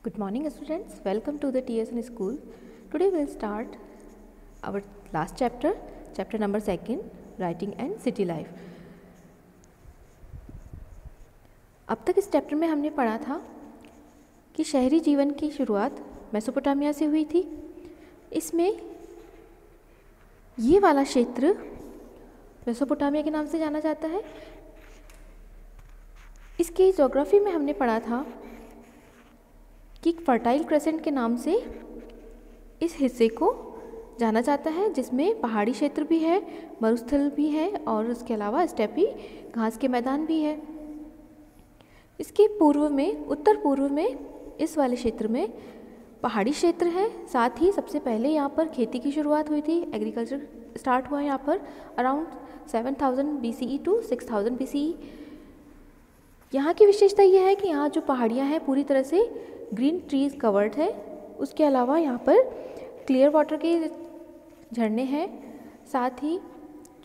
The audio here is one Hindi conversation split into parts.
Good morning, students. Welcome to the TSN school. Today we'll start our last chapter, chapter number 2, writing and city life. अब तक इस चैप्टर में हमने पढ़ा था कि शहरी जीवन की शुरुआत मेसोपोटामिया से हुई थी। इसमें ये वाला क्षेत्र मेसोपोटामिया के नाम से जाना जाता है। इसकी ज्योग्राफी में हमने पढ़ा था कि फर्टाइल क्रेसेंट के नाम से इस हिस्से को जाना जाता है, जिसमें पहाड़ी क्षेत्र भी है, मरुस्थल भी है और उसके अलावा स्टेपी घास के मैदान भी है। इसके पूर्व में, उत्तर पूर्व में इस वाले क्षेत्र में पहाड़ी क्षेत्र है। साथ ही सबसे पहले यहाँ पर खेती की शुरुआत हुई थी, एग्रीकल्चर स्टार्ट हुआ यहाँ पर अराउंड 7000 BCE टू 6000 BCE। यहाँ की विशेषता यह है कि यहाँ जो पहाड़ियाँ हैं पूरी तरह से ग्रीन ट्रीज कवर्ड है। उसके अलावा यहाँ पर क्लियर वाटर के झरने हैं। साथ ही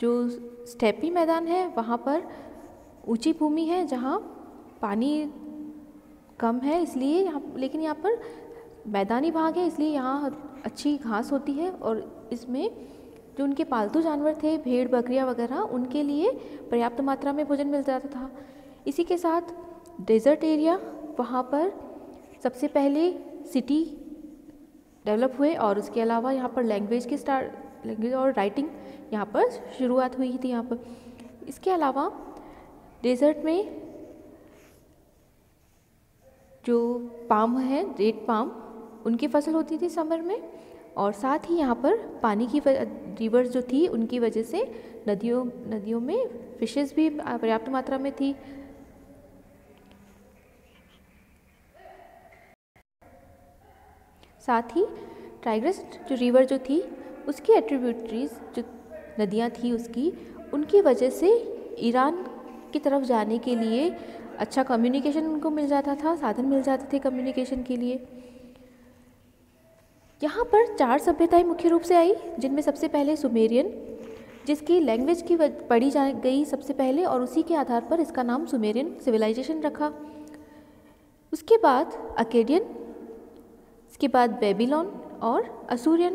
जो स्टेपी मैदान है वहाँ पर ऊंची भूमि है जहाँ पानी कम है, इसलिए यहाँ, लेकिन यहाँ पर मैदानी भाग है इसलिए यहाँ अच्छी घास होती है। और इसमें जो उनके पालतू जानवर थे, भेड़ बकरियाँ वगैरह, उनके लिए पर्याप्त मात्रा में भोजन मिल जाता था। इसी के साथ डेजर्ट एरिया, वहाँ पर सबसे पहले सिटी डेवलप हुए और उसके अलावा यहाँ पर लैंग्वेज और राइटिंग यहाँ पर शुरुआत हुई थी यहाँ पर। इसके अलावा डेजर्ट में जो पाम है, रेड पाम, उनकी फसल होती थी समर में। और साथ ही यहाँ पर पानी की रिवर्स जो थी उनकी वजह से नदियों में फिशेस भी पर्याप्त मात्रा में थी। साथ ही टाइग्रिस जो रिवर जो थी उसकी एट्रीब्यूटरीज जो नदियाँ थी उनकी वजह से ईरान की तरफ जाने के लिए अच्छा कम्युनिकेशन उनको मिल जाता था, साधन मिल जाते थे कम्युनिकेशन के लिए। यहाँ पर 4 सभ्यताएं मुख्य रूप से आई, जिनमें सबसे पहले सुमेरियन, जिसकी लैंग्वेज की पढ़ी गई सबसे पहले और उसी के आधार पर इसका नाम सुमेरियन सिविलाइजेशन रखा। उसके बाद अकेडियन, इसके बाद बेबीलोन और असूरियन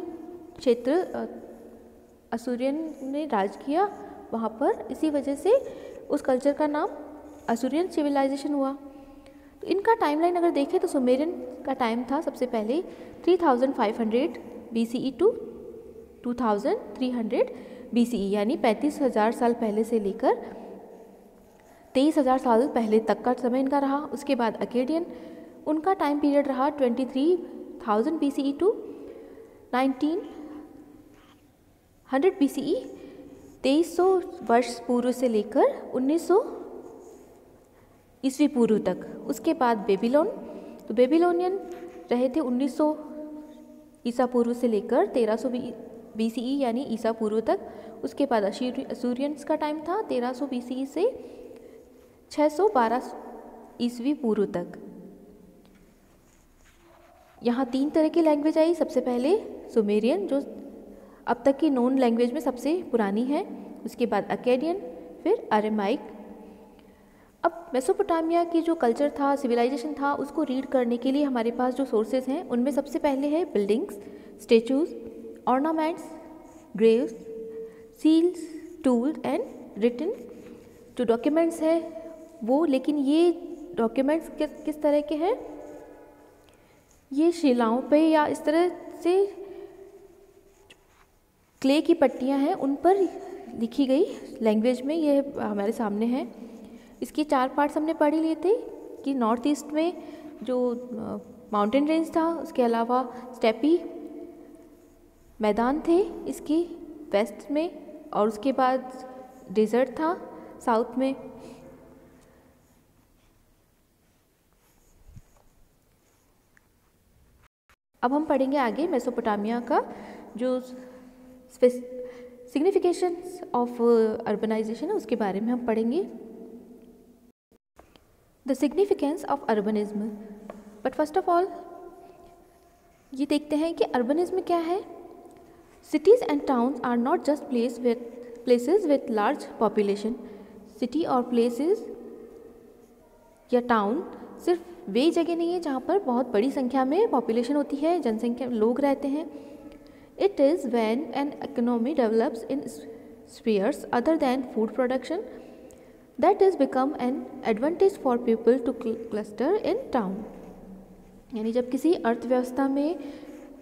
क्षेत्र, असूरियन ने राज किया वहाँ पर, इसी वजह से उस कल्चर का नाम असूरियन सिविलाइजेशन हुआ। तो इनका टाइमलाइन अगर देखें तो सुमेरियन का टाइम था सबसे पहले 3500 BCE टू 2300 BCE, यानी 35,000 साल पहले से लेकर 23,000 साल पहले तक का समय इनका रहा। उसके बाद अकेडियन, उनका टाइम पीरियड रहा 23,000 BCE टू 1900 BCE, 2300 वर्ष पूर्व से लेकर 1900 ईस्वी पूर्व तक। उसके बाद बेबीलोन, तो बेबीलोनियन रहे थे 1900 ईसा पूर्व से लेकर 1300 BCE यानी ईसा पूर्व तक। उसके बाद असूरियंस का टाइम था 1300 BCE से 612 ईस्वी पूर्व तक। यहाँ 3 तरह की लैंग्वेज आई। सबसे पहले सुमेरियन, जो अब तक की नोन लैंग्वेज में सबसे पुरानी है। उसके बाद अकेडियन, फिर अरेमाइक। अब मेसोपोटामिया की जो कल्चर था, सिविलाइजेशन था, उसको रीड करने के लिए हमारे पास जो सोर्सेज हैं उनमें सबसे पहले है buildings, statues, ornaments, graves, seals, tools and written जो डॉक्यूमेंट्स हैं वो। लेकिन ये डॉक्यूमेंट्स किस तरह के हैं? ये शिलाओं पे या इस तरह से क्ले की पट्टियाँ हैं उन पर लिखी गई लैंग्वेज में ये हमारे सामने है। इसके 4 पार्ट्स हमने पढ़ ही लिए थे कि नॉर्थ ईस्ट में जो माउंटेन रेंज था, उसके अलावा स्टेपी मैदान थे इसके वेस्ट में, और उसके बाद डेजर्ट था साउथ में। अब हम पढ़ेंगे आगे मेसोपोटामिया का जो सिग्निफिकेशंस ऑफ अर्बनाइजेशन है उसके बारे में हम पढ़ेंगे। The significance of urbanism. But first of all ये देखते हैं कि अर्बनिज्म क्या है। Cities and towns are not just places with large population. City और प्लेसेस या टाउन सिर्फ वे जगह नहीं है जहाँ पर बहुत बड़ी संख्या में पॉपुलेशन होती है, जनसंख्या लोग रहते हैं। It is when an economy develops in spheres other than food production that is become an advantage for people two cluster in town. यानी जब किसी अर्थव्यवस्था में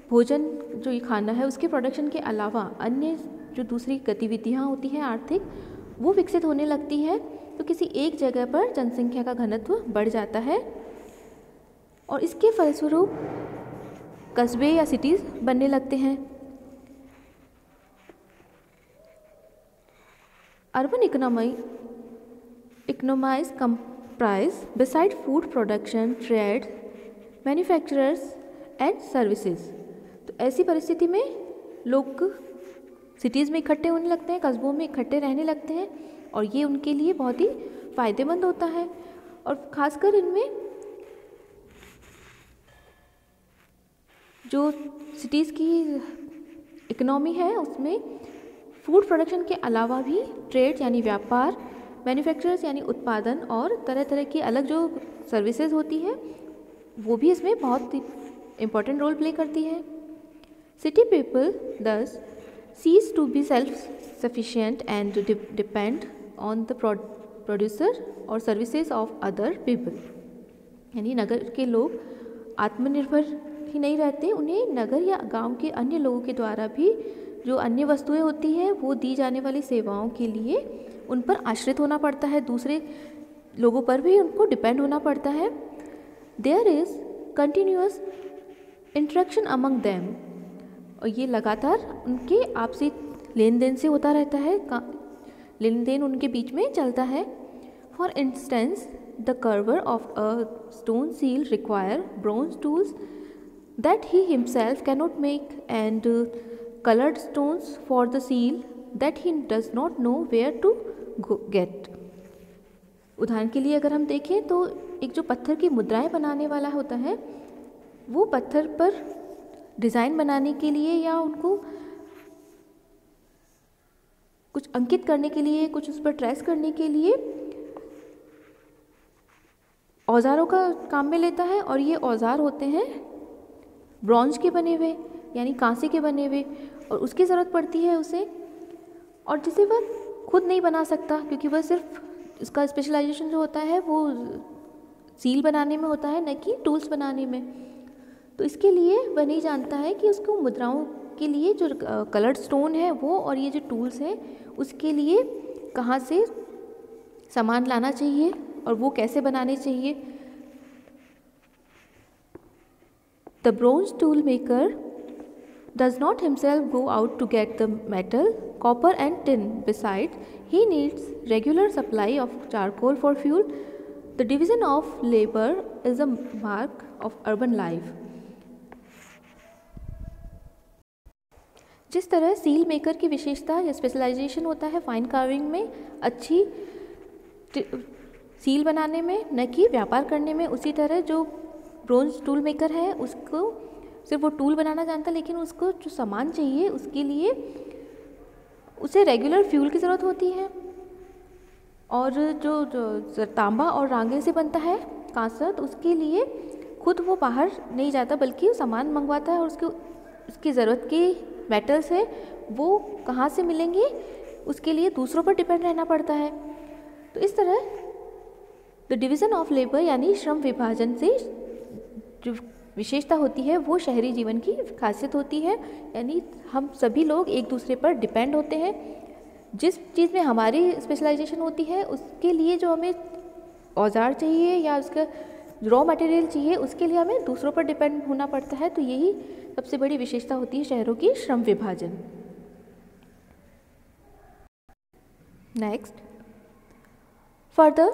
भोजन जो ये खाना है उसके प्रोडक्शन के अलावा अन्य जो दूसरी गतिविधियाँ होती हैं आर्थिक, वो विकसित होने लगती है, तो किसी एक जगह पर जनसंख्या का घनत्व बढ़ जाता है और इसके फलस्वरूप कस्बे या सिटीज़ बनने लगते हैं। Urban economies comprise beside food production, trade, manufacturers and services। तो ऐसी परिस्थिति में लोग सिटीज़ में इकट्ठे होने लगते हैं, कस्बों में इकट्ठे रहने लगते हैं और ये उनके लिए बहुत ही फ़ायदेमंद होता है। और ख़ासकर इनमें जो सिटीज़ की इकोनॉमी है उसमें फूड प्रोडक्शन के अलावा भी ट्रेड यानी व्यापार, मैन्युफैक्चरर्स यानी उत्पादन और तरह तरह की अलग जो सर्विसेज होती है वो भी इसमें बहुत इम्पोर्टेंट रोल प्ले करती है। सिटी पीपल दस cease to be self-sufficient and depend on the producer और services of other people। यानी नगर के लोग आत्मनिर्भर ही नहीं रहते, उन्हें नगर या गांव के अन्य लोगों के द्वारा भी जो अन्य वस्तुएं होती हैं वो दी जाने वाली सेवाओं के लिए उन पर आश्रित होना पड़ता है, दूसरे लोगों पर भी उनको डिपेंड होना पड़ता है। There is continuous interaction among them, और ये लगातार उनके आपसी लेन देन से होता रहता है, लेन देन उनके बीच में चलता है। For instance the carver of a stone seal require bronze tools that he himself cannot make and coloured stones for the seal that he does not know where to get. उदाहरण के लिए अगर हम देखें तो एक जो पत्थर की मुद्राएं बनाने वाला होता है वो पत्थर पर डिज़ाइन बनाने के लिए या उनको कुछ अंकित करने के लिए, कुछ उस पर ट्रेस करने के लिए औजारों का काम में लेता है। और ये औजार होते हैं ब्रॉन्ज के बने हुए यानी कांसे के बने हुए, और उसकी ज़रूरत पड़ती है उसे, और जिसे वह खुद नहीं बना सकता क्योंकि वह सिर्फ इसका स्पेशलाइजेशन जो होता है वो सील बनाने में होता है, न कि टूल्स बनाने में। तो इसके लिए वह नहीं जानता है कि उसको मुद्राओं के लिए जो कलर्ड स्टोन है वो और ये जो टूल्स हैं उसके लिए कहाँ से सामान लाना चाहिए और वो कैसे बनाने चाहिए। The bronze tool maker does not himself go out to get the metal, copper and tin. Besides, he needs regular supply of charcoal for fuel. The division of labor is a mark of urban life. जिस तरह सील मेकर की विशेषता या स्पेशलाइजेशन होता है फाइन कार्विंग में, अच्छी सील बनाने में, न कि व्यापार करने में, उसी तरह जो ब्रोंज टूल मेकर है उसको सिर्फ वो टूल बनाना जानता है, लेकिन उसको जो सामान चाहिए उसके लिए उसे रेगुलर फ्यूल की ज़रूरत होती है। और जो तांबा और रांगे से बनता है कांसा, तो उसके लिए खुद वो बाहर नहीं जाता बल्कि सामान मंगवाता है, और उसकी ज़रूरत की मेटल्स है वो कहाँ से मिलेंगे उसके लिए दूसरों पर डिपेंड रहना पड़ता है। तो इस तरह द डिवीज़न ऑफ लेबर यानी श्रम विभाजन से जो विशेषता होती है वो शहरी जीवन की खासियत होती है। यानी हम सभी लोग एक दूसरे पर डिपेंड होते हैं, जिस चीज़ में हमारी स्पेशलाइजेशन होती है उसके लिए जो हमें औजार चाहिए या उसका रॉ मटेरियल चाहिए उसके लिए हमें दूसरों पर डिपेंड होना पड़ता है। तो यही सबसे बड़ी विशेषता होती है शहरों की श्रम विभाजन। Next, further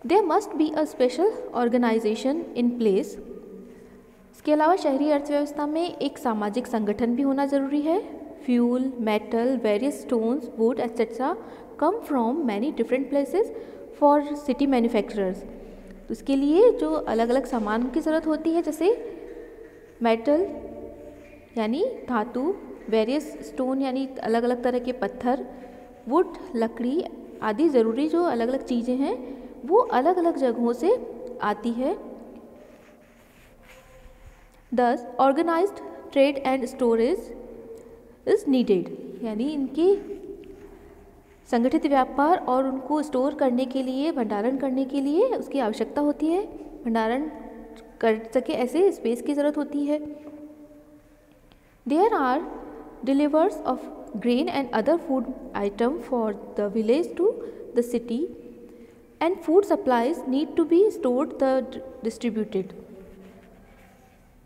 there must be a special organization in place. इसके अलावा शहरी अर्थव्यवस्था में एक सामाजिक संगठन भी होना ज़रूरी है। Fuel, metal, various stones, would etcetera come from many different places for city manufacturers. तो इसके लिए जो अलग अलग सामान की ज़रूरत होती है, जैसे मेटल यानी धातु, वेरियस स्टोन यानी अलग अलग तरह के पत्थर, वुड लकड़ी आदि ज़रूरी जो अलग अलग चीज़ें हैं वो अलग अलग जगहों से आती है। Thus, organized trade and storage is needed, यानी इनकी संगठित व्यापार और उनको स्टोर करने के लिए, भंडारण करने के लिए उसकी आवश्यकता होती है, भंडारण कर सके ऐसे स्पेस की ज़रूरत होती है। There are deliveries of grain and other food item for the village to the city and food supplies need to be stored the distributed,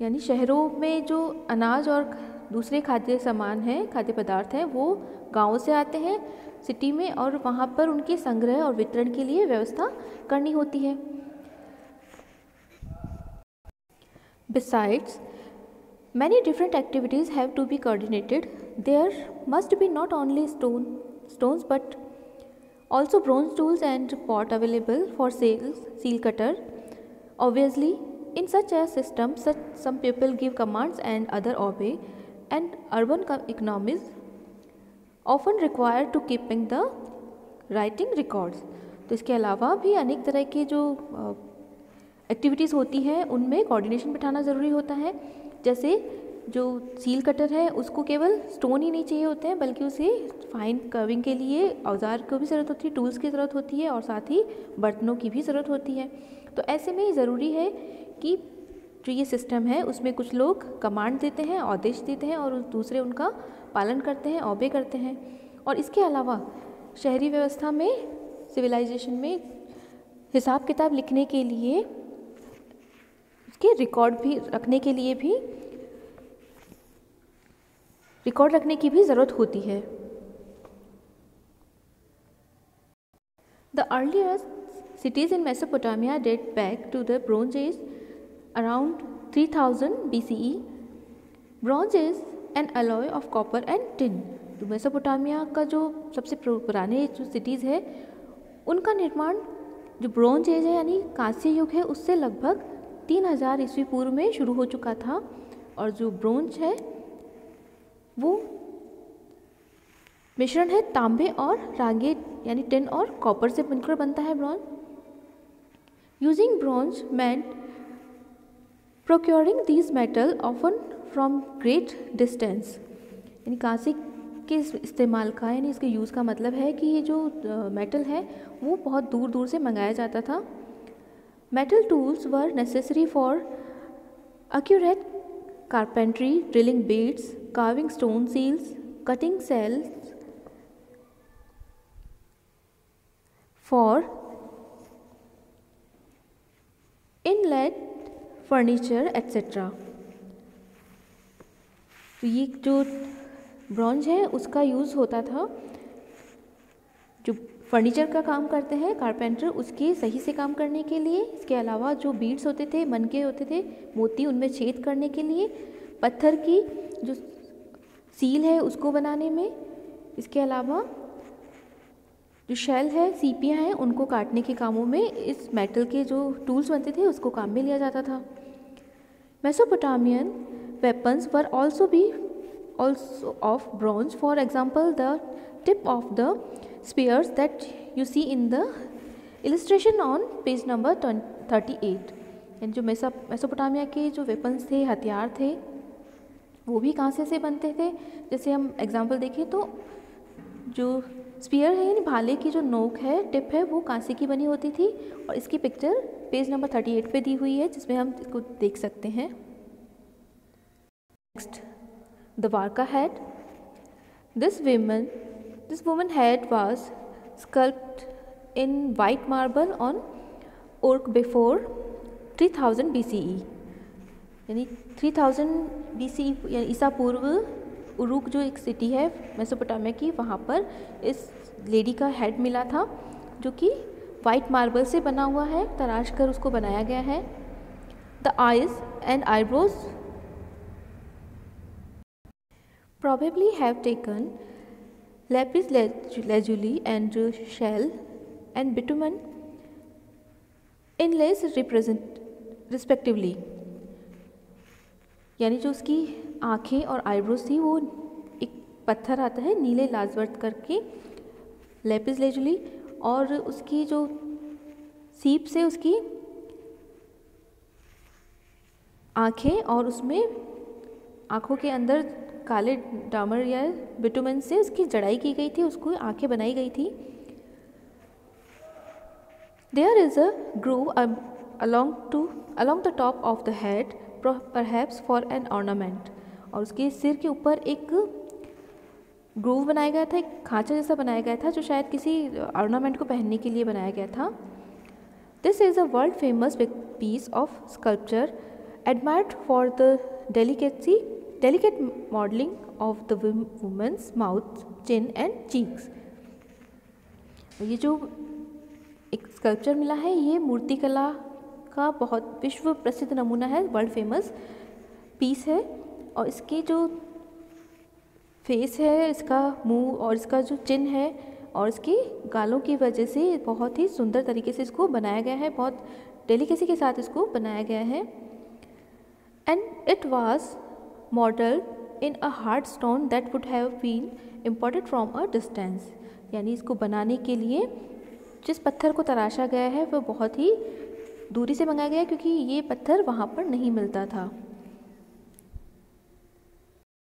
यानी शहरों में जो अनाज और दूसरे खाद्य सामान हैं, खाद्य पदार्थ हैं, वो गाँव से आते हैं सिटी में और वहाँ पर उनके संग्रह और वितरण के लिए व्यवस्था करनी होती है। Besides, many different activities have to be coordinated. There must be not only stones but also bronze tools and pot available for sale, seal cutter. Obviously, in such a system, some people give commands and other obey, and urban economies often require to keeping the writing records. तो इसके अलावा भी अनेक तरह के जो एक्टिविटीज़ होती हैं उनमें कोऑर्डिनेशन बिठाना ज़रूरी होता है। जैसे जो सील कटर है उसको केवल स्टोन ही नहीं चाहिए होते हैं, बल्कि उसे फाइन कर्विंग के लिए औजार को भी ज़रूरत होती है, टूल्स की ज़रूरत होती है और साथ ही बर्तनों की भी ज़रूरत होती है। तो ऐसे में ज़रूरी है कि जो ये सिस्टम है उसमें कुछ लोग कमांड देते हैं, आदेश देते हैं और दूसरे उनका पालन करते हैं, ऑबे करते हैं। और इसके अलावा शहरी व्यवस्था में, सिविलाइजेशन में हिसाब किताब लिखने के लिए, उसके रिकॉर्ड भी रखने के लिए भी, रिकॉर्ड रखने की भी ज़रूरत होती है। The earliest cities in Mesopotamia date back to the Bronze Age around 3000 BCE. Bronze is an alloy of copper and tin. तो मेसोपोटामिया का जो सबसे पुराने जो सिटीज़ है उनका निर्माण जो ब्रॉन्ज एज है यानी कांस्य युग है उससे लगभग 3000 ईस्वी पूर्व में शुरू हो चुका था। और जो ब्रोंज है वो मिश्रण है तांबे और रागे यानी टिन और कॉपर से बनकर बनता है bronze. Using bronze meant procuring these metal often from great distance, यानी कांसे के इस्तेमाल का यानी इसके यूज़ का मतलब है कि ये जो मेटल है वो बहुत दूर दूर से मंगाया जाता था। Metal tools were necessary for accurate carpentry, drilling beads, carving stone seals, cutting cells for inlaid furniture etc. तो ये जो ब्रॉन्ज है उसका यूज़ होता था, जो फर्नीचर का काम करते हैं कारपेंटर उसके सही से काम करने के लिए। इसके अलावा जो बीड्स होते थे, मनके होते थे, मोती, उनमें छेद करने के लिए, पत्थर की जो सील है उसको बनाने में। इसके अलावा जो शेल है, सीपियाँ हैं, उनको काटने के कामों में इस मेटल के जो टूल्स बनते थे उसको काम में लिया जाता था। Mesopotamian weapons were also of bronze. For example, the tip of the spears that you see in the illustration on page number 38. यानी जो मेसोपोटामिया के जो वेपन्स थे, हथियार थे, वो भी कांसे से बनते थे। जैसे हम एग्जाम्पल देखें तो जो स्पीयर है यानी भाले की जो नोक है, टिप है, वो कांसे की बनी होती थी और इसकी पिक्चर पेज नंबर 38 पे दी हुई है जिसमें हम इसको देख सकते हैं। Next, the Varka head. This woman head was sculpted in white marble on Uruk before 3000 BCE. यानी 3000 BCE यानी ईसा पूर्व उरुक जो एक सिटी है मेसोपोटामिया की, वहाँ पर इस लेडी का हेड मिला था जो कि वाइट मार्बल से बना हुआ है, तराश कर उसको बनाया गया है। The eyes and eyebrows probably have taken lapis lazuli and shell and bitumen inlays respectively. यानी जो उसकी आँखें और आईब्रोज थी वो एक पत्थर आता है नीले लाजवर्त करके, लेपिस लेजुली, और उसकी जो सीप से उसकी आँखें और उसमें आँखों के अंदर काले डामर या बिटुमेन से उसकी जड़ाई की गई थी, उसको आँखें बनाई गई थी। There is a groove along the top of the head, perhaps for an ornament. और उसके सिर के ऊपर एक ग्रूव बनाया गया था, एक खांचा जैसा बनाया गया था जो शायद किसी ऑर्नामेंट को पहनने के लिए बनाया गया था। This is a world famous piece of sculpture admired for the delicate modeling of the woman's mouth, chin and cheeks. ये जो एक स्कल्पचर मिला है ये मूर्तिकला का बहुत विश्व प्रसिद्ध नमूना है, वर्ल्ड फेमस पीस है। और इसकी जो फेस है, इसका मुंह और इसका जो चिन है और इसकी गालों की वजह से बहुत ही सुंदर तरीके से इसको बनाया गया है, बहुत डेलिकेसी के साथ इसको बनाया गया है। And it was modelled in a hard stone that would have been imported from a distance. यानी इसको बनाने के लिए जिस पत्थर को तराशा गया है वह बहुत ही दूरी से मंगाया गया क्योंकि ये पत्थर वहाँ पर नहीं मिलता था।